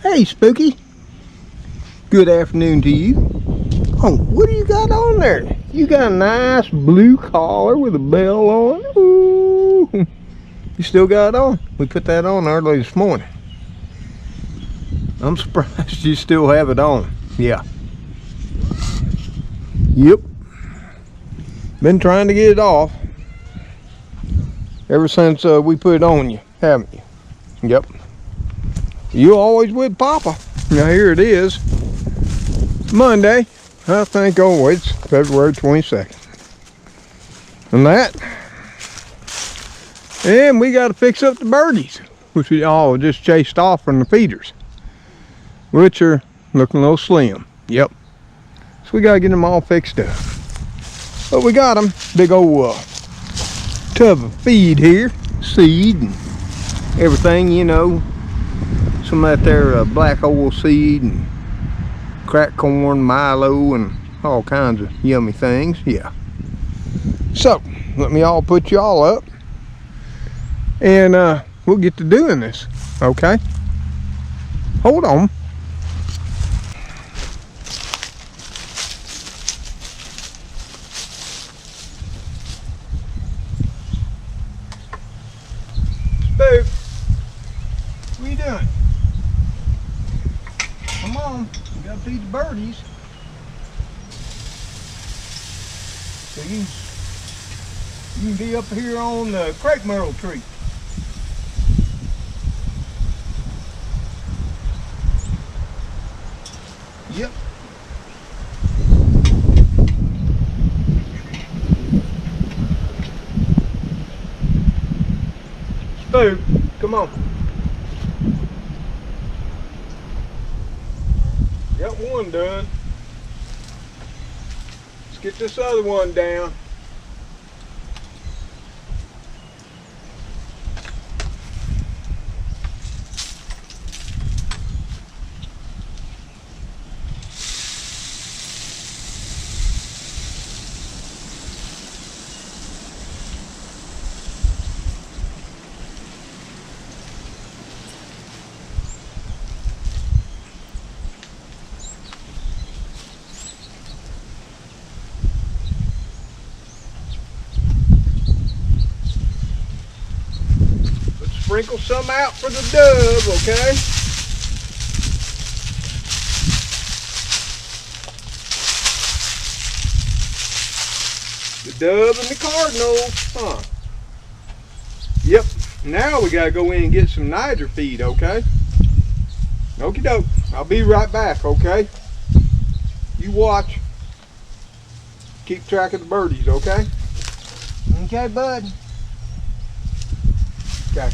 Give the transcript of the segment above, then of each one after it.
Hey, Spooky. Good afternoon to you. Oh, what do you got on there? You got a nice blue collar with a bell on. Ooh. You still got it on? We put that on early this morning. I'm surprised you still have it on. Yeah. Yep. Been trying to get it off ever since we put it on you, haven't you? Yep. You always with Papa. Now here it is. Monday, I think. Oh, it's February 22nd. And that. And we got to fix up the birdies, which we all just chased off from the feeders, which are looking a little slim. Yep. So we got to get them all fixed up. But we got them. Big old tub of feed here. Seed and everything, you know. Some of that there black oil seed and cracked corn, Milo, and all kinds of yummy things. Yeah. So, let me all put you all up. And we'll get to doing this. Okay? Hold on. Spook, what are you doing? Come on, you gotta feed the birdies. So you can be up here on the crepe myrtle tree. Yep. Spook, come on. Got one done. Let's get this other one down. Sprinkle some out for the dove, okay? The dove and the cardinals, huh? Yep. Now we gotta go in and get some Niger feed, okay? Okie doke. I'll be right back, okay? You watch. Keep track of the birdies, okay? Okay, bud. Okay.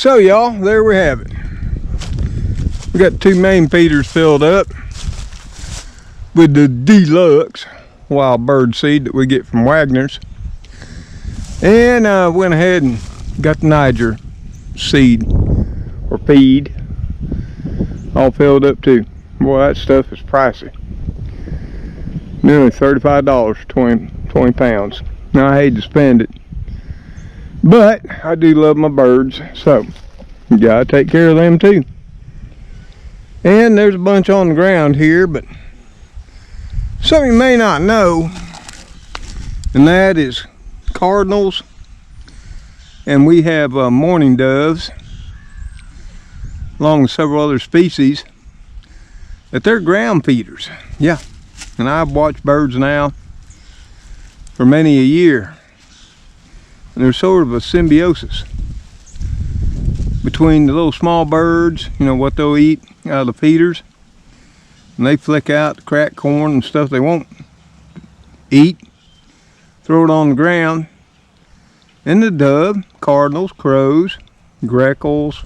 So y'all, there we have it. We got 2 main feeders filled up with the deluxe wild bird seed that we get from Wagner's. And went ahead and got the Niger seed or feed all filled up too. Boy, that stuff is pricey. Nearly $35 for 20 pounds. Now I hate to spend it, but I do love my birds, so you gotta take care of them too. And there's a bunch on the ground here, but something you may not know, and that is cardinals, and we have mourning doves along with several other species that they're ground feeders. Yeah, and I've watched birds now for many a year, and there's sort of a symbiosis between the little small birds, you know, what they'll eat out of the feeders, and they flick out the cracked corn and stuff they won't eat, throw it on the ground, and the dove, cardinals, crows, grackles,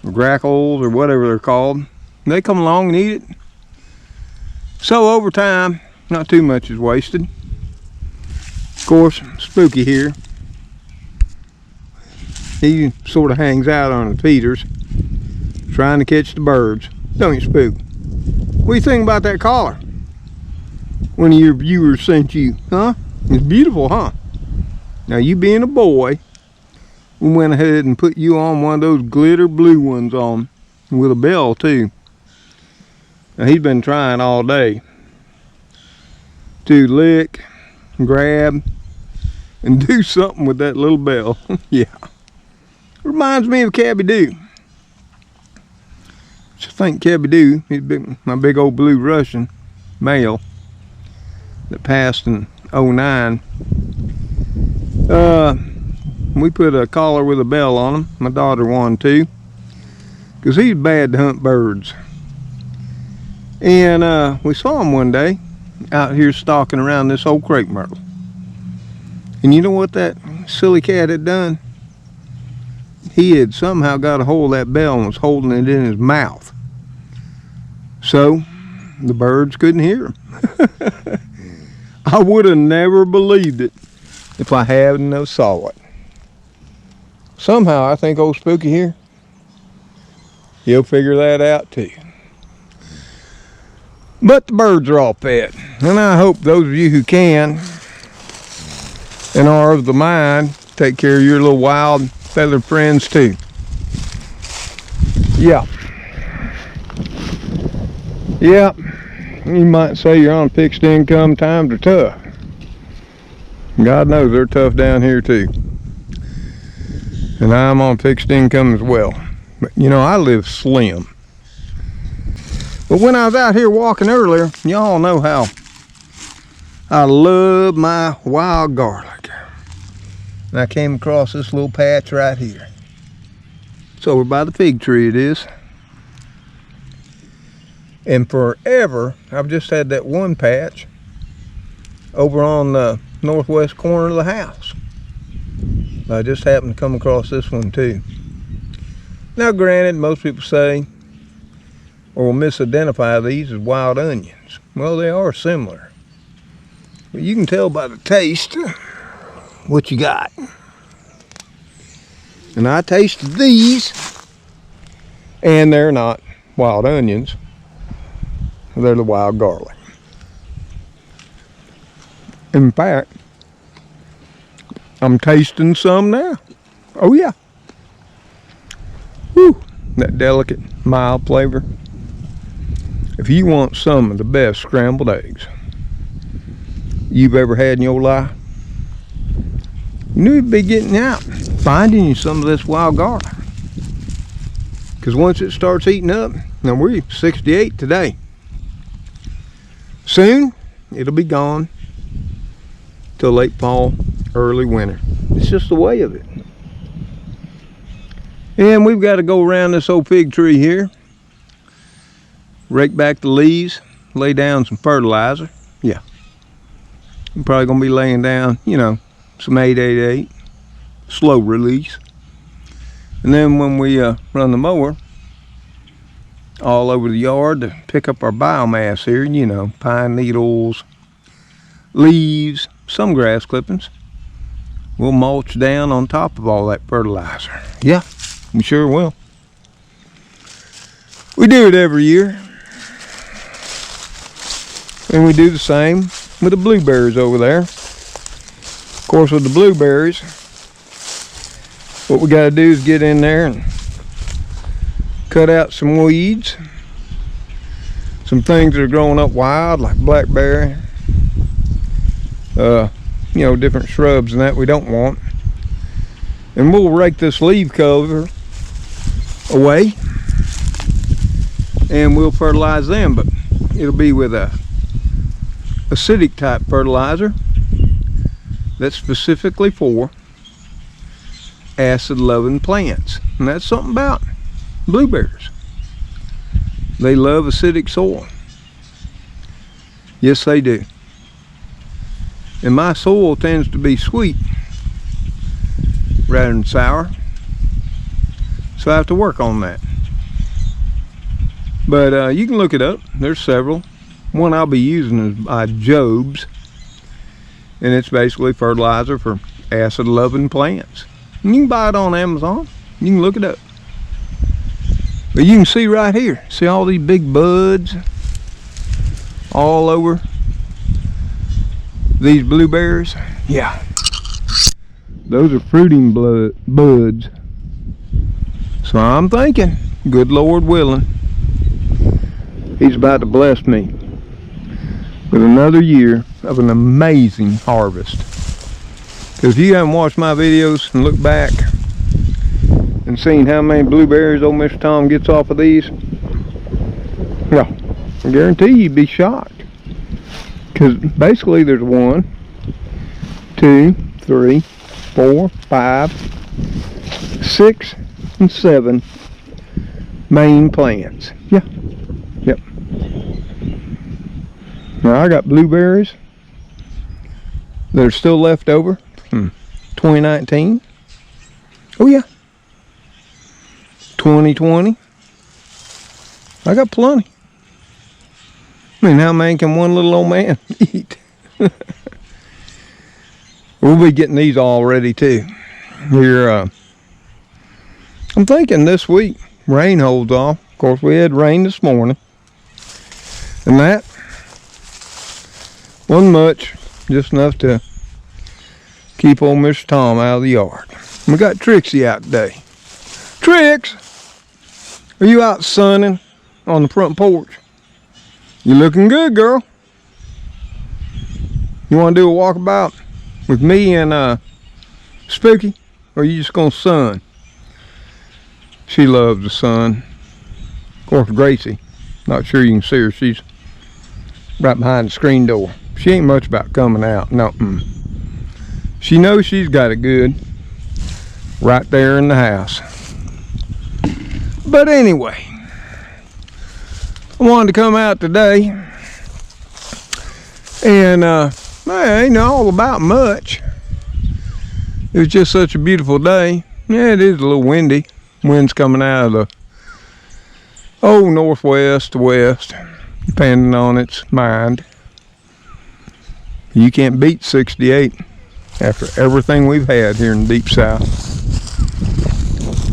or whatever they're called, they come along and eat it. So over time, not too much is wasted. Of course, Spooky here, he sort of hangs out on the feeders trying to catch the birds. Don't you, Spook? What do you think about that collar one of your viewers sent you? Huh? It's beautiful, huh? Now, you being a boy, we went ahead and put you on one of those glitter blue ones on with a bell too. Now, he's been trying all day to lick, grab, and do something with that little bell. Yeah. Reminds me of Cabby Doo. I think Cabby Doo, he's my big old blue Russian male that passed in '09. We put a collar with a bell on him. My daughter wanted to, because he's bad to hunt birds. And we saw him one day out here stalking around this old crepe myrtle. And you know what that silly cat had done? He had somehow got a hold of that bell and was holding it in his mouth. So the birds couldn't hear him. I would have never believed it if I hadn't have saw it. Somehow I think old Spooky here, he'll figure that out too. But the birds are all fed, and I hope those of you who can and are of the mind take care of your little wild feathered friends too. Yeah. Yeah, you might say you're on fixed income, times are tough. God knows they're tough down here too. And I'm on fixed income as well. But you know, I live slim. But when I was out here walking earlier, y'all know how I love my wild garlic. And I came across this little patch right here. It's over by the fig tree, it is. And forever, I've just had that one patch over on the northwest corner of the house. I just happened to come across this one too. Now granted, most people say, or will misidentify these as wild onions. Well, they are similar. But you can tell by the taste what you got. And I tasted these, and they're not wild onions. They're the wild garlic. In fact, I'm tasting some now. Oh yeah. Whew, that delicate, mild flavor. If you want some of the best scrambled eggs you've ever had in your life, you knew you'd be getting out, finding you some of this wild garlic. Because once it starts eating up, now we're 68 today. Soon, it'll be gone till late fall, early winter. It's just the way of it. And we've got to go around this old fig tree here, rake back the leaves, lay down some fertilizer. Yeah. I'm probably going to be laying down, you know, some 888, slow release. And then when we run the mower all over the yard to pick up our biomass here, you know, pine needles, leaves, some grass clippings, we'll mulch down on top of all that fertilizer. Yeah, we sure will. We do it every year. And we do the same with the blueberries over there. Of course, with the blueberries, what we got to do is get in there and cut out some weeds, some things that are growing up wild, like blackberry, you know, different shrubs and that we don't want. And we'll rake this leaf cover away and we'll fertilize them, but it'll be with a acidic type fertilizer that's specifically for acid loving plants. And that's something about blueberries. They love acidic soil. Yes, they do. And my soil tends to be sweet rather than sour, so I have to work on that. But you can look it up. There's several. One I'll be using is by Job's, and it's basically fertilizer for acid loving plants. And you can buy it on Amazon. You can look it up. But you can see right here, see all these big buds all over these blueberries? Yeah, those are fruiting buds. So I'm thinking, good Lord willing, He's about to bless me with another year of an amazing harvest. Because if you haven't watched my videos and looked back and seen how many blueberries old Mr. Tom gets off of these, well, I guarantee you'd be shocked. Because basically there's 1, 2, 3, 4, 5, 6, and 7 main plants. Yeah. Yep. Now I got blueberries that are still left over from 2019. Oh yeah. 2020. I got plenty. I mean, how many can one little old man eat? We'll be getting these all ready too. Here, I'm thinking this week rain holds off. Of course, we had rain this morning, and that wasn't much, just enough to keep old Mr. Tom out of the yard. We got Trixie out today. Trix, are you out sunning on the front porch? You looking good, girl. You want to do a walkabout with me and Spooky, or are you just gonna sun? She loves the sun. Of course, Gracie, not sure you can see her. She's right behind the screen door. She ain't much about coming out. No. She knows she's got it good right there in the house. But anyway, I wanted to come out today and I ain't all about much. It was just such a beautiful day. Yeah, it is a little windy. Wind's coming out of the northwest to west, depending on its mind. You can't beat 68 after everything we've had here in the deep south.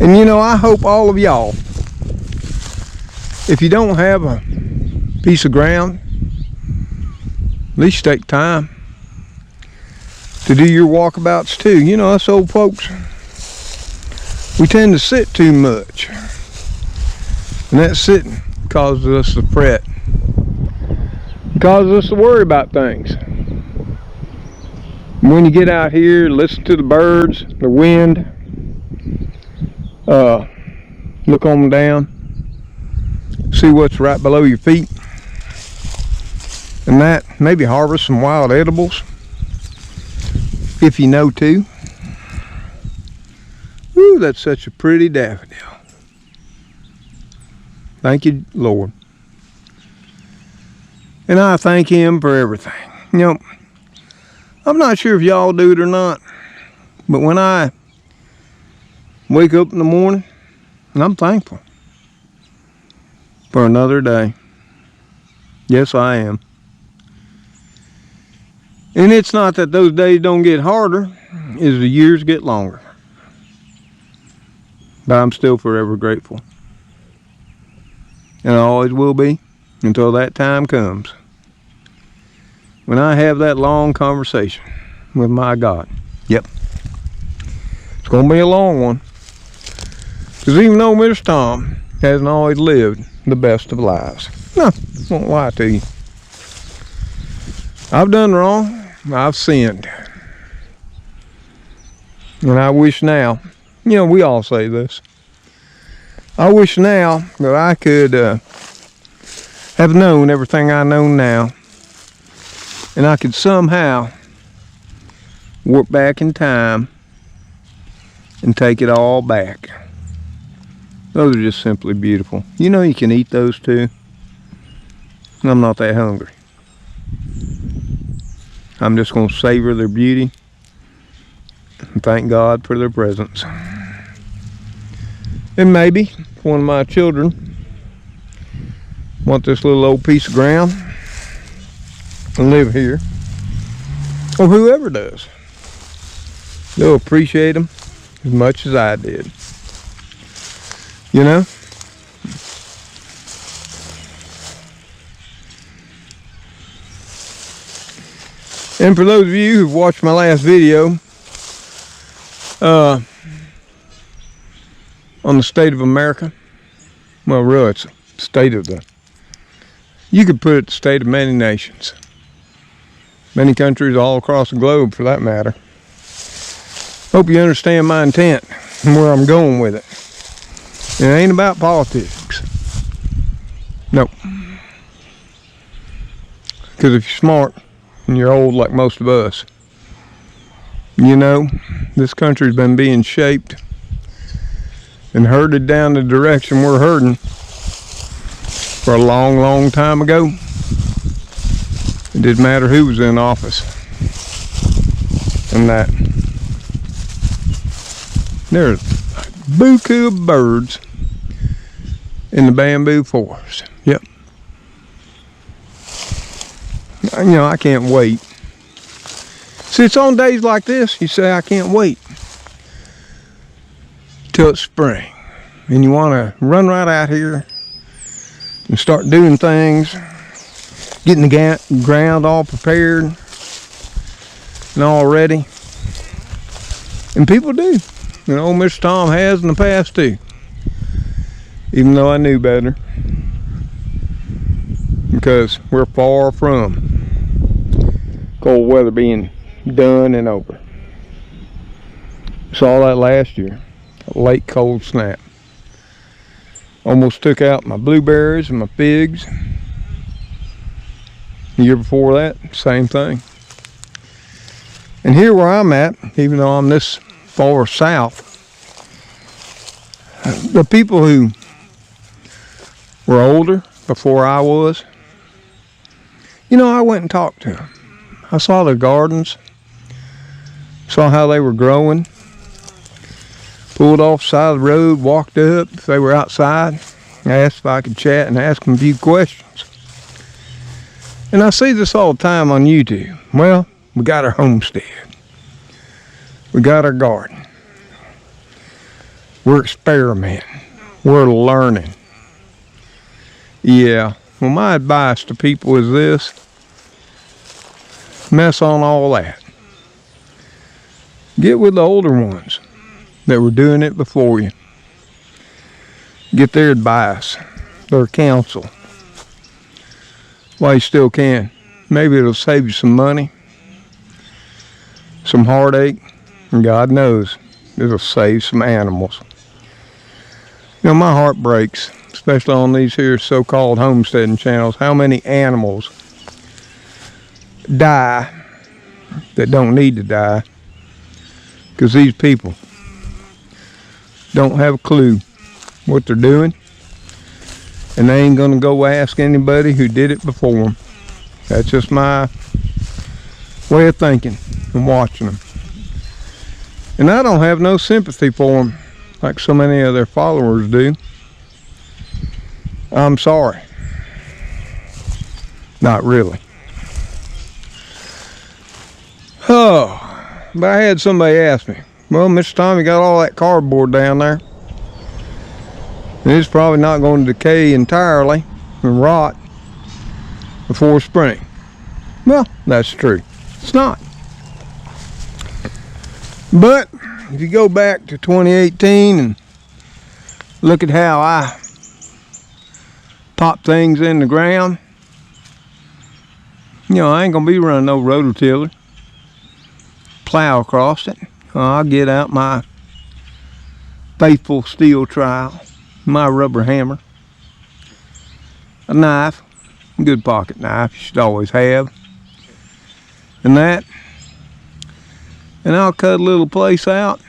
And you know, I hope all of y'all, if you don't have a piece of ground, at least take time to do your walkabouts too. You know, us old folks, we tend to sit too much, and that sitting causes us to fret, causes us to worry about things. When you get out here, listen to the birds, the wind, look on them down, see what's right below your feet, and that, maybe harvest some wild edibles if you know to. Ooh, that's such a pretty daffodil. Thank you, Lord. And I thank Him for everything. You know, I'm not sure if y'all do it or not, but when I Wake up in the morning and I'm thankful for another day. Yes, I am. And it's not that those days don't get harder, as the years get longer. But I'm still forever grateful. And I always will be until that time comes, when I have that long conversation with my God. Yep. It's going to be a long one. Because even though Mr. Tom hasn't always lived the best of lives. No, won't lie to you. I've done wrong. I've sinned. And I wish now, we all say this. I wish now that I could have known everything I know now. And I could somehow work back in time and take it all back. Those are just simply beautiful. You can eat those too. I'm not that hungry. I'm just going to savor their beauty and thank God for their presence. And maybe one of my children want this little old piece of ground and live here, or whoever does. They'll appreciate them as much as I did. And for those of you who've watched my last video on the state of America, well, really, it's the state of you could put it the state of many nations. Many countries all across the globe, for that matter. Hope you understand my intent and where I'm going with it. It ain't about politics. Nope. Because if you're smart and you're old like most of us, this country's been being shaped and herded down the direction we're herding for a long, long time ago. It didn't matter who was in office. And that. There's a buku of birds in the bamboo forest. Yep. I can't wait. See, it's on days like this, you say, I can't wait till it's spring. And you want to run right out here and start doing things, getting the ground all prepared and all ready. And people do. Mr. Tom has in the past too. Even though I knew better. Because we're far from cold weather being done and over. Saw that last year. A late cold snap. Almost took out my blueberries and my figs. The year before that, same thing. And here where I'm at, even though I'm this far south, the people who were older before I was, I went and talked to them. I saw their gardens, saw how they were growing, pulled off the side of the road, walked up if they were outside, asked if I could chat and ask them a few questions. And I see this all the time on YouTube. Well, we got our homestead. We got our garden. We're experimenting. We're learning. Yeah, well, my advice to people is this. Mess on all that. Get with the older ones that were doing it before you. Get their advice, their counsel, while you still can. Maybe it'll save you some money, some heartache, and God knows it'll save some animals. My heart breaks, especially on these here so-called homesteading channels, how many animals die that don't need to die because these people don't have a clue what they're doing, and they ain't gonna go ask anybody who did it before them. That's just my way of thinking and watching them. And I don't have no sympathy for them like so many of their followers do, I'm sorry. Not really. Oh, but I had somebody ask me, well, Mr. Tom, you got all that cardboard down there, and it's probably not going to decay entirely and rot before spring. Well, that's true. It's not. But if you go back to 2018 and look at how I pop things in the ground, you know, I ain't gonna be running no rototiller, plow across it. I'll get out my faithful steel trowel, my rubber hammer, a knife, a good pocket knife you should always have, and that, and I'll cut a little place out,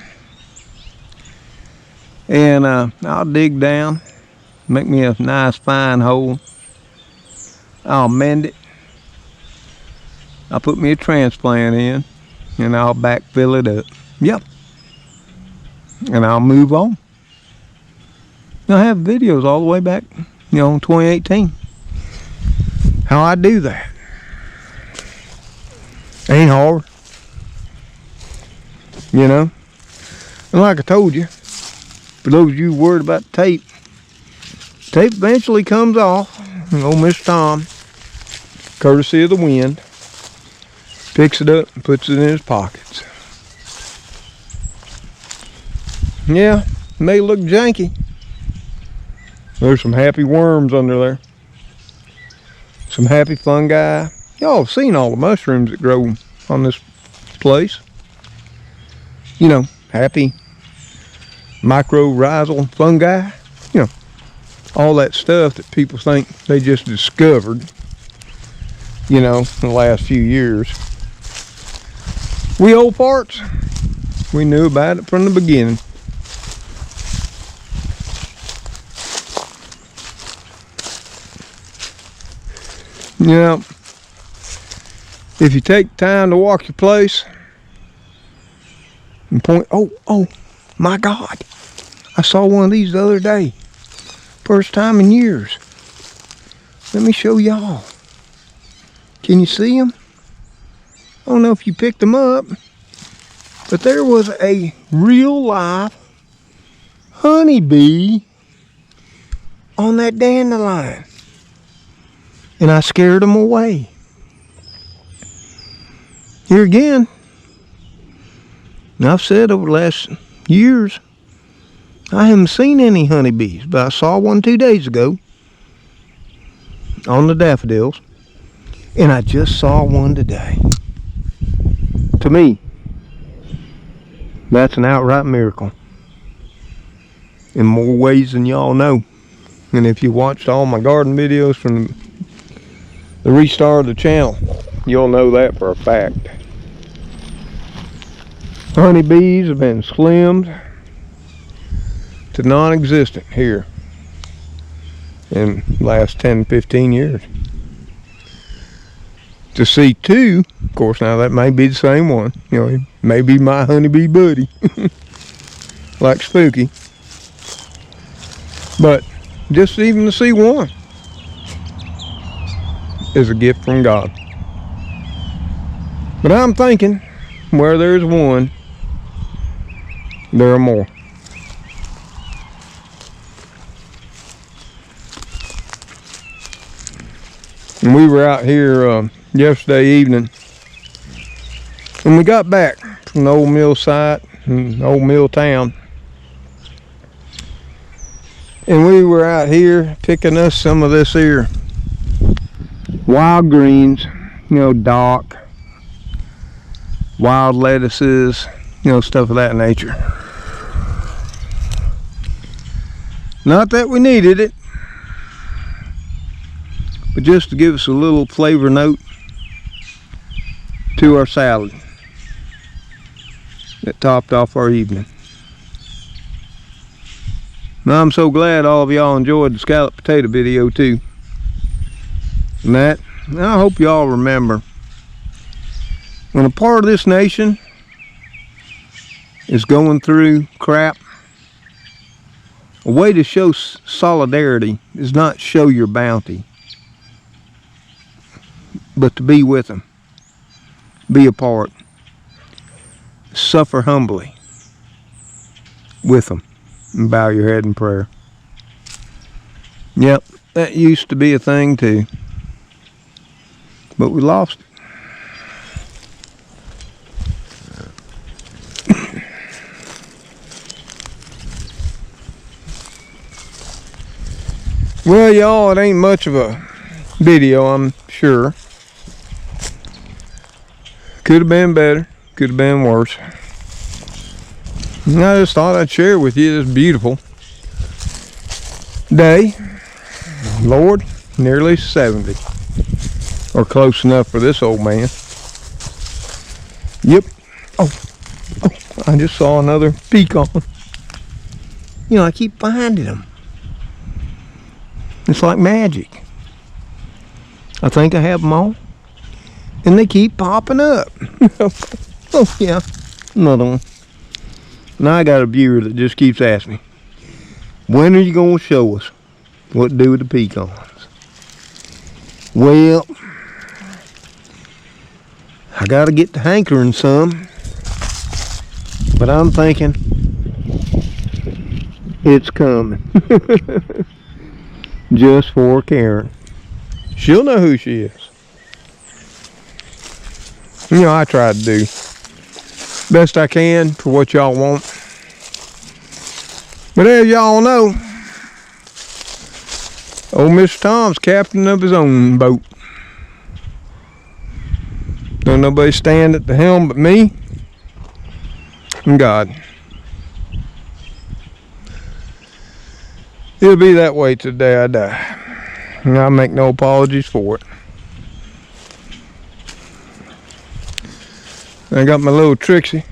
and I'll dig down, make me a nice fine hole. I'll mend it. I'll put me a transplant in, and I'll backfill it up. Yep. And I'll move on. I have videos all the way back, you know, in 2018. How I do that. Ain't hard. You know? And like I told you, for those of you worried about the tape eventually comes off. And old Mr. Tom, courtesy of the wind, picks it up and puts it in his pockets. Yeah, it may look janky. There's some happy worms under there. Some happy fungi. Y'all have seen all the mushrooms that grow on this place. You know, happy mycorrhizal fungi. You know, all that stuff that people think they just discovered, you know, in the last few years. We old farts, we knew about it from the beginning. You know, if you take time to walk your place and point, oh my God, I saw one of these the other day. First time in years. Let me show y'all. Can you see them? I don't know if you picked them up, but there was a real live honeybee on that dandelion. And I scared them away. Here again, and I've said over the last years, I haven't seen any honeybees, but I saw one 2 days ago on the daffodils, and I just saw one today. To me, that's an outright miracle in more ways than y'all know. And if you watched all my garden videos from the restart of the channel, you'll know that for a fact. Honeybees have been slimmed to non-existent here in the last 10-15 years. To see two, of course, now that may be the same one. You know, he may be my honeybee buddy, like Spooky. But just even to see one is a gift from God. But I'm thinking, where there's one, there are more. And we were out here yesterday evening, when we got back from the old mill site and old mill town, and we were out here picking us some of this here wild greens, you know, dock, wild lettuces, you know, stuff of that nature. Not that we needed it, but just to give us a little flavor note to our salad that topped off our evening. Now, I'm so glad all of y'all enjoyed the scalloped potato video too. And that, I hope y'all remember, when a part of this nation is going through crap, A way to show solidarity is not show your bounty, but to be with them, be a part, suffer humbly with them, and bow your head in prayer. Yep, that used to be a thing too, but we lost it. Well, y'all, it ain't much of a video, I'm sure. Could have been better, could have been worse. And I just thought I'd share with you this beautiful day. Lord, nearly 70. Or close enough for this old man. Yep. Oh, I just saw another pecan. You know, I keep finding them. It's like magic. I think I have them all. And they keep popping up. Oh yeah, another one. Now I got a viewer that just keeps asking me, when are you going to show us what to do with the pecans? Well, I got to get to hankering some. But I'm thinking it's coming. Just for Karen. She'll know who she is. You know, I try to do best I can for what y'all want. But as y'all know, old Mr. Tom's captain of his own boat. Don't nobody stand at the helm but me and God. It'll be that way till the day I die. And I make no apologies for it. I got my little Trixie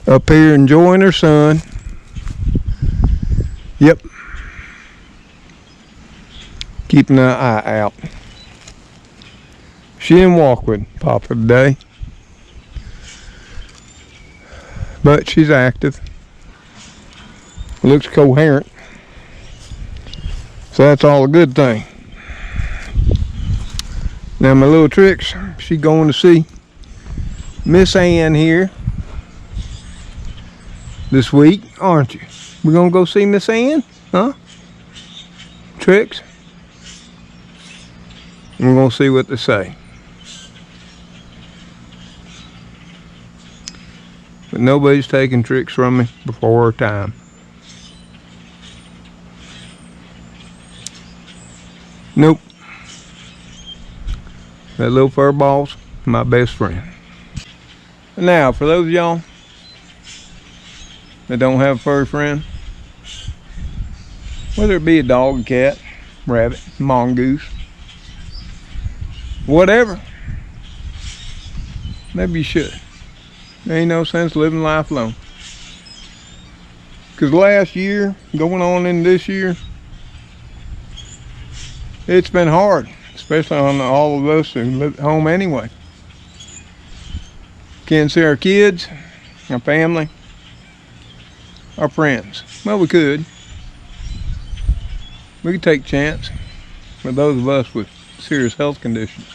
up here enjoying her sun. Yep. Keeping an eye out. She didn't walk with Papa today. But she's active. Looks coherent. So that's all a good thing. Now my little Trix, she going to see Miss Ann here this week, aren't you? We're gonna go see Miss Ann, huh? Trix? We're gonna see what they say. But nobody's taking Trix from me before her time. Nope. That little fur ball's my best friend. Now, for those of y'all that don't have a furry friend, whether it be a dog, cat, rabbit, mongoose, whatever, maybe you should. There ain't no sense living life alone. Because last year, going on in this year, it's been hard, especially on all of us who live at home anyway. Can't see our kids, our family, our friends. Well, we could. We could take a chance with those of us with serious health conditions.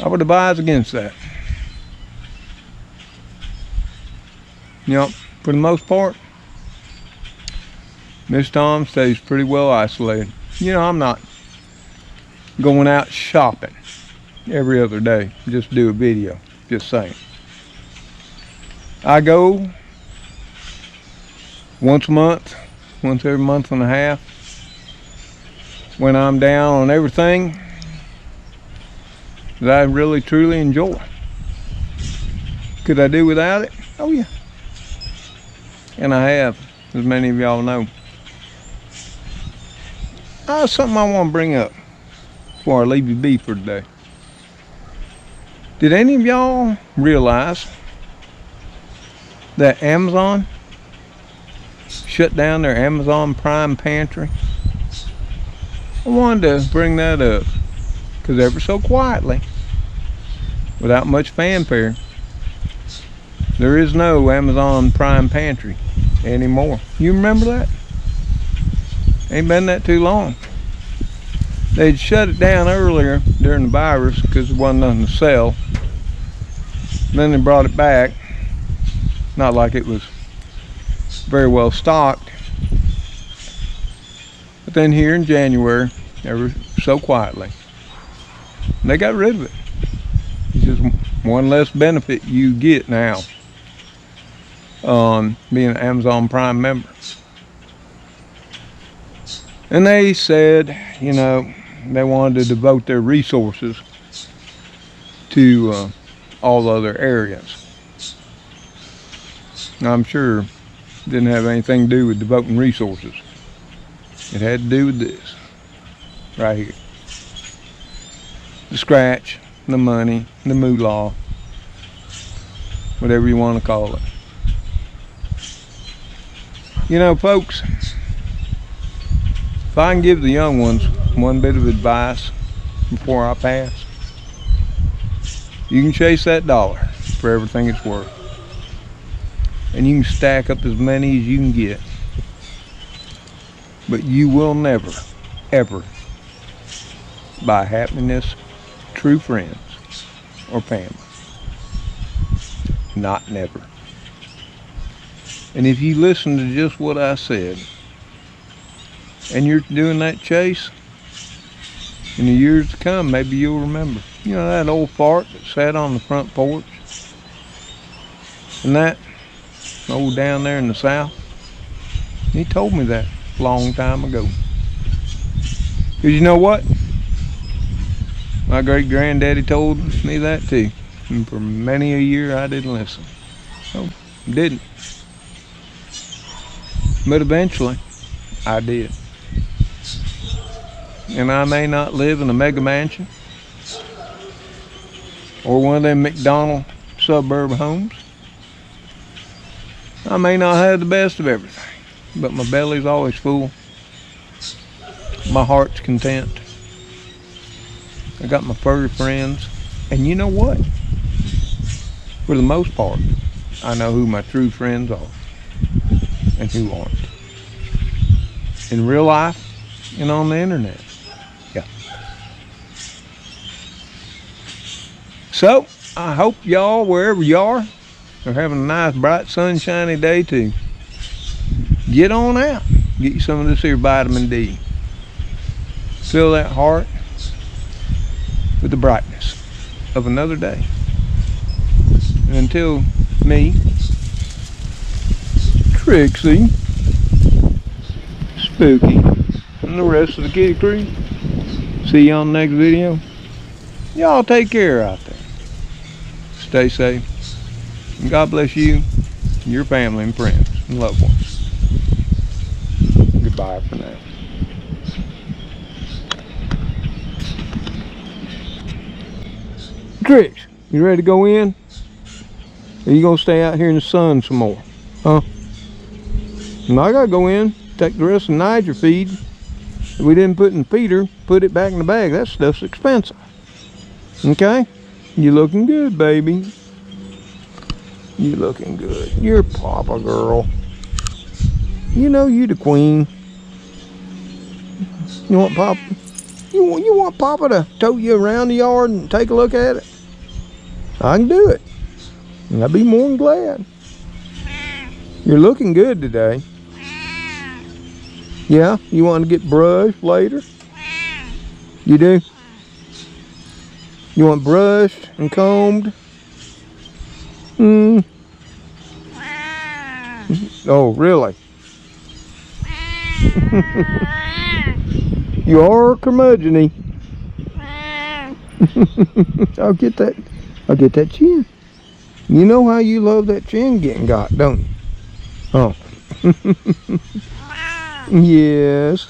I would advise against that. You know, for the most part, Mr. Tom stays pretty well isolated. You know, I'm not going out shopping every other day just to do a video. Just saying. I go once a month, once every month and a half, when I'm down on everything that I really truly enjoy. Could I do without it? Oh yeah. And I have, as many of y'all know. Something I want to bring up before I leave you be for today. Did any of y'all realize that Amazon shut down their Amazon Prime pantry? I wanted to bring that up because ever so quietly, without much fanfare, there is no Amazon Prime pantry anymore. You remember that? Ain't been that too long. They'd shut it down earlier during the virus because there wasn't nothing to sell. Then they brought it back. Not like it was very well stocked. But then here in January, ever so quietly, they got rid of it. It's just one less benefit you get now on being an Amazon Prime member. And they said, you know, they wanted to devote their resources to all other areas. Now, I'm sure it didn't have anything to do with devoting resources. It had to do with this right here. The scratch, the money, the moolah, whatever you want to call it. You know, folks, if I can give the young ones one bit of advice before I pass, you can chase that dollar for everything it's worth. And you can stack up as many as you can get. But you will never, ever buy happiness, true friends, or family. Not never. And if you listen to just what I said, and you're doing that chase, in the years to come, maybe you'll remember. You know that old fart that sat on the front porch? And that old down there in the south? He told me that a long time ago. Because you know what? My great-granddaddy told me that too. And for many a year I didn't listen. No, didn't. But eventually, I did. And I may not live in a mega mansion or one of them McDonald suburb homes. I may not have the best of everything, but my belly's always full. My heart's content. I got my furry friends. And you know what? For the most part, I know who my true friends are and who aren't. In real life and on the internet. Yeah. So, I hope y'all, wherever you are having a nice, bright, sunshiny day too. Get on out. Get you some of this here vitamin D. Fill that heart with the brightness of another day. And until me, Trixie, Spooky, and the rest of the kitty crew, see you on the next video. Y'all take care out there. Stay safe. And God bless you, your family and friends and loved ones. Goodbye for now. Trix, you ready to go in? Or you gonna stay out here in the sun some more? Huh? No, I gotta go in, take the rest of the Niger feed. If we didn't put in the feeder, put it back in the bag. That stuff's expensive. Okay? You looking good, baby. You looking good. You're Papa girl. You know you the queen. You want Papa? You want Papa to tote you around the yard and take a look at it? I can do it. And I'd be more than glad. You're looking good today. Yeah? You want to get brushed later? You do? You want brushed and combed? Oh, really? You are curmudgeon-y. I'll get that chin. You know how you love that chin getting got, don't you? Oh. Yes.